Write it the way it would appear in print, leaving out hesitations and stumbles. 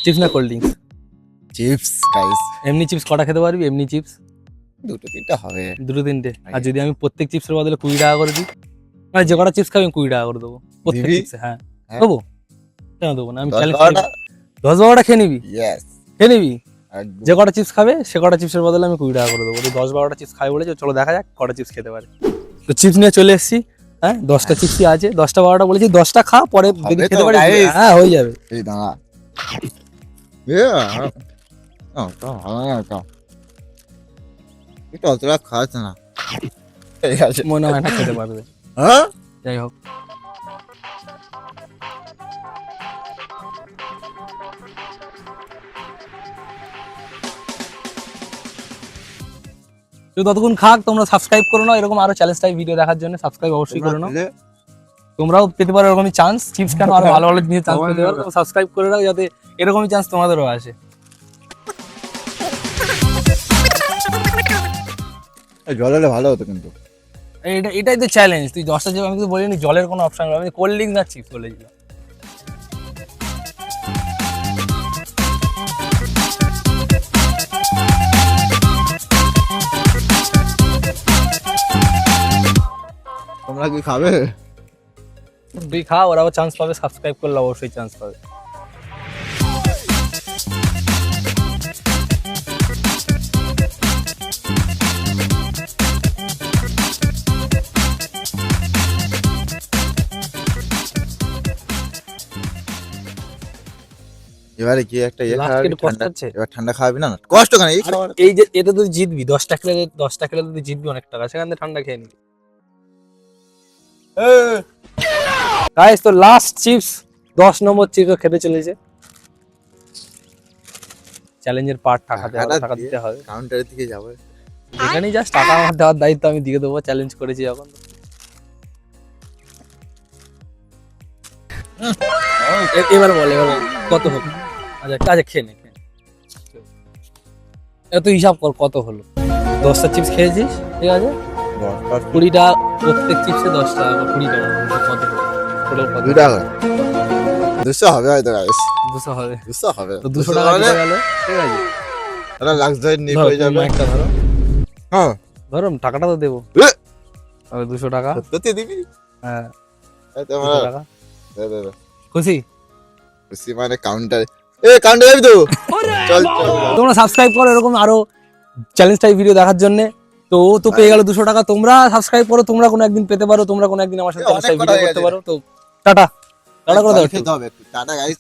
Chips না cold drinks? Chips guys, এমনি chips কটা খেতে পারবি? এমনি চিপস দুটো তিনটা হবে। দুটো তিনটে। আর যদি আমি প্রত্যেক চিপসের বদলে 20 টাকা করে দিই, মানে যে কটা চিপস খাবি আমি 20 টাকা করে দেবো প্রত্যেক দিবি? চিপসে। হ্যাঁ হ্যাঁ। দেবো, কেন দেবো না? আমি 10 চ্যালেঞ্জ 12টা? 10-12টা খেয়ে নিবি, ইয়েস, খেয়ে নিবি। একদম। যে কটা চিপস খাবে সে কটা চিপসের বদলে আমি 20 টাকা করে দেবো। 10-12টা চিপস খাই বলেছে, চলো দেখা যাক কটা চিপস খেতে পারে। তো চিপস নিয়ে চলে এসেছি। হ্যাঁ 10টা চিপসই আছে, 10টা 12টা বলেছি, 10টা খা, পরে যদি হবে খেতে তো, পারিস guys। হ্যাঁ হয়ে যাবে। এই দাঁড়া। তো ভালো না তো। এটা অতটা খাস না। ঠিক আছে। মনে হয় না খেতে পারবে। হ্যাঁ? যাই হোক, তো ততক্ষণ খাক। তোমরা সাবস্ক্রাইব করে নাও এরকম আরো চ্যালেঞ্জ টাইপ ভিডিও দেখার জন্য। সাবস্ক্রাইব অবশ্যই করে নাও, তোমরাও পেতে পারো এরকমই চান্স। চিপস কেন, আরো ভালো ভালো জিনিস চান্স পেতে পারো। সাবস্ক্রাইব করে নাও যাতে এরকমই চান্স তোমাদেরও আসে। জল হলে ভালো হতো কিন্তু। এটাই তো চ্যালেঞ্জ। তুই 10টা চিপস, আমি তো বলিনি জলের কোনো অপশন নেই, আমি কোল্ড ড্রিঙ্কস আর চিপস বলেছিলাম। তোমরা কি খাবে? তুই খা, ওরাও চান্স পাবে, সাবস্ক্রাইব করলে অবশ্যই চান্স পাবে। এবারে কি একটা ইয়ে Last খাওয়াবি? একটু কষ্ট ঠান্ডা। হচ্ছে। এবার ঠান্ডা খাওয়াবি না? কষ্ট কেন? এই খাওয়ার। এই যে এটা তুই জিতবি, 10টা খেলে তুই জিতবি অনেক টাকা, সেখান থেকে ঠান্ডা খেয়ে নিবি। গাইস তো লাস্ট চিপস, 10 নম্বর চিপস খেতে চলেছে। চ্যালেঞ্জের পার্ট টাকা দিতে হবে। কাউন্টারের দিকে যাবো। এখানেই জাস্ট টাকা আমার দেওয়ার দায়িত্ব আমি দিয়ে দেবো, চ্যালেঞ্জ করেছি যখন। এবার বল কত হলো? আচ্ছা খেয়ে নে, এত হিসাব কর কত হলো। 10টা চিপস খেয়েছিস, ঠিক আছে, 20 টাকা প্রত্যেক চিপসে 10 টাকা, 20 টাকা কত হলো? টোটাল কত? 2 টাকা। 200 হবে হয়তো গাইস। 200 হবে। 200 হবে। তো 200 টাকা দিয়ে গেল, ঠিক আছে। তাহলে লাক্সারি নিয়ে ধরো, হয়ে যাবে। তুমি একটা ধরো, হ্যাঁ। ধরো টাকাটা তো দেবো। তবে 200 টাকা। সত্যি দিবি? হ্যাঁ এই তো 200 টাকা। দে। খুশি? খুশি মানে কাউন্টারে। কাউন্টারে যাবি তো? চল। তোমরা সাবস্ক্রাইব করো এরকম আরো চ্যালেঞ্জ টাইপ ভিডিও দেখার জন্য। তো ও তো পেয়ে গেল 200 টাকা। তোমরা সাবস্ক্রাইব করো, তোমরা কোনো একদিন পেতে পারো, তোমরা কোনো একদিন আমার সাথে অনেক চ্যালেঞ্জ টাইপ কথা ভিডিও হয়ে করতে গেছে। পারো। তো টাটা টাটা করে দাও একটু। খেতে হবে। Tata guys.